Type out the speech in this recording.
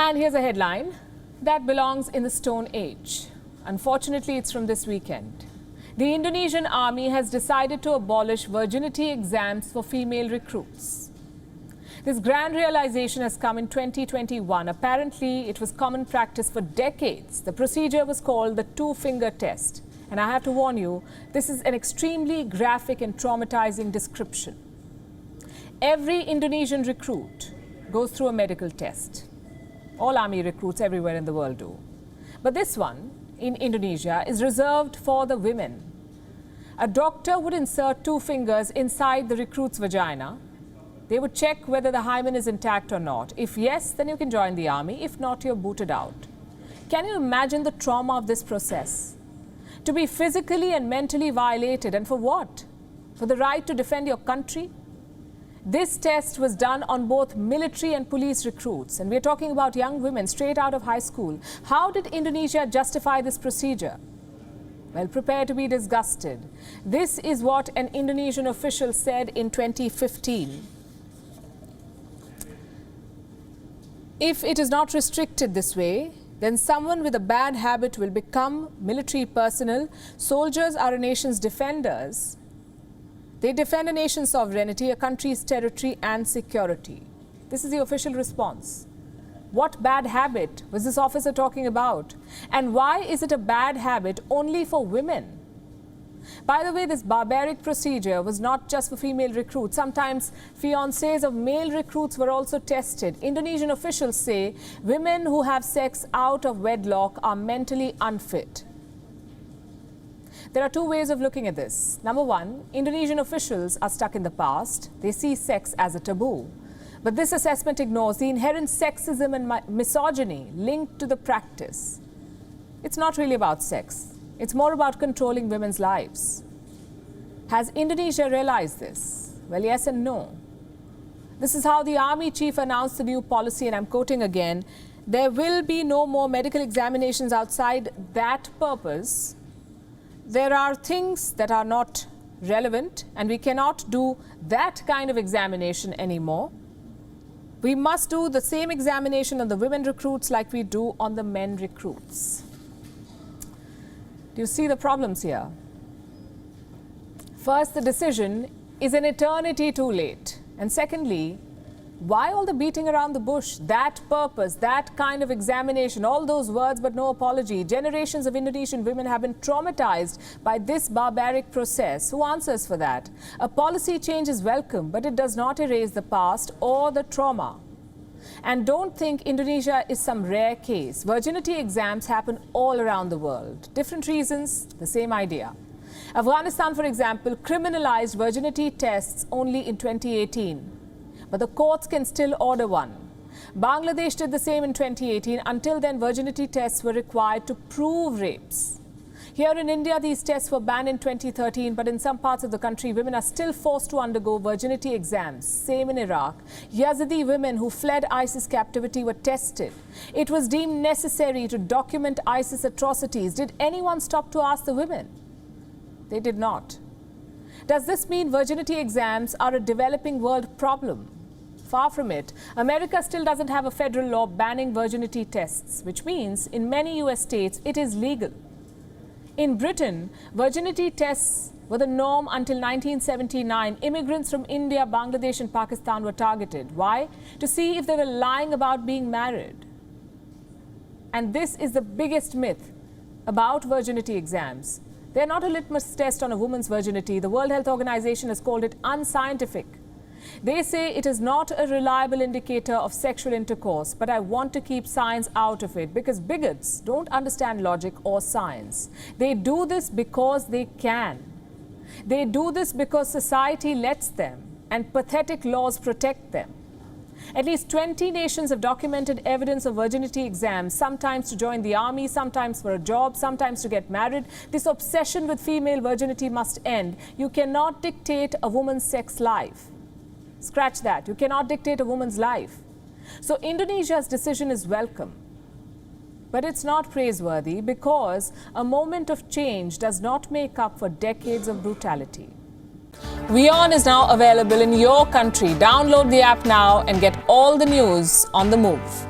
And here's a headline that belongs in the Stone Age. Unfortunately, it's from this weekend. The Indonesian army has decided to abolish virginity exams for female recruits. This grand realization has come in 2021. Apparently, it was common practice for decades. The procedure was called the two-finger test. And I have to warn you, this is an extremely graphic and traumatizing description. Every Indonesian recruit goes through a medical test. All army recruits everywhere in the world do. But this one, in Indonesia, is reserved for the women. A doctor would insert two fingers inside the recruit's vagina. They would check whether the hymen is intact or not. If yes, then you can join the army. If not, you're booted out. Can you imagine the trauma of this process? To be physically and mentally violated, and for what? For the right to defend your country? This test was done on both military and police recruits, and we're talking about young women straight out of high school. How did Indonesia justify this procedure? Well, prepare to be disgusted. This is what an Indonesian official said in 2015. If it is not restricted this way, then someone with a bad habit will become military personnel. Soldiers are a nation's defenders. They defend a nation's sovereignty, a country's territory and security. This is the official response. What bad habit was this officer talking about? And why is it a bad habit only for women? By the way, this barbaric procedure was not just for female recruits. Sometimes fiancés of male recruits were also tested. Indonesian officials say women who have sex out of wedlock are mentally unfit. There are two ways of looking at this. Number one, Indonesian officials are stuck in the past. They see sex as a taboo. But this assessment ignores the inherent sexism and misogyny linked to the practice. It's not really about sex. It's more about controlling women's lives. Has Indonesia realized this? Well, yes and no. This is how the army chief announced the new policy, and I'm quoting again, there will be no more medical examinations outside that purpose. There are things that are not relevant, and we cannot do that kind of examination anymore. We must do the same examination on the women recruits like we do on the men recruits. Do you see the problems here? First, the decision is an eternity too late. And secondly, why all the beating around the bush? That purpose, that kind of examination, all those words but no apology. Generations of Indonesian women have been traumatized by this barbaric process. Who answers for that? A policy change is welcome, but it does not erase the past or the trauma. And don't think Indonesia is some rare case. Virginity exams happen all around the world. Different reasons, the same idea. Afghanistan, for example, criminalized virginity tests only in 2018. But the courts can still order one. Bangladesh did the same in 2018. Until then, virginity tests were required to prove rapes. Here in India, these tests were banned in 2013, but in some parts of the country, women are still forced to undergo virginity exams. Same in Iraq. Yazidi women who fled ISIS captivity were tested. It was deemed necessary to document ISIS atrocities. Did anyone stop to ask the women? They did not. Does this mean virginity exams are a developing world problem? Far from it. America still doesn't have a federal law banning virginity tests, which means in many US states it is legal. In Britain, virginity tests were the norm until 1979. Immigrants from India, Bangladesh and Pakistan were targeted. Why? To see if they were lying about being married. And this is the biggest myth about virginity exams. They're not a litmus test on a woman's virginity. The World Health Organization has called it unscientific. They say it is not a reliable indicator of sexual intercourse, but I want to keep science out of it because bigots don't understand logic or science. They do this because they can. They do this because society lets them and pathetic laws protect them. At least 20 nations have documented evidence of virginity exams, sometimes to join the army, sometimes for a job, sometimes to get married. This obsession with female virginity must end. You cannot dictate a woman's sex life. Scratch that. You cannot dictate a woman's life. So Indonesia's decision is welcome. But it's not praiseworthy because a moment of change does not make up for decades of brutality. WION is now available in your country. Download the app now and get all the news on the move.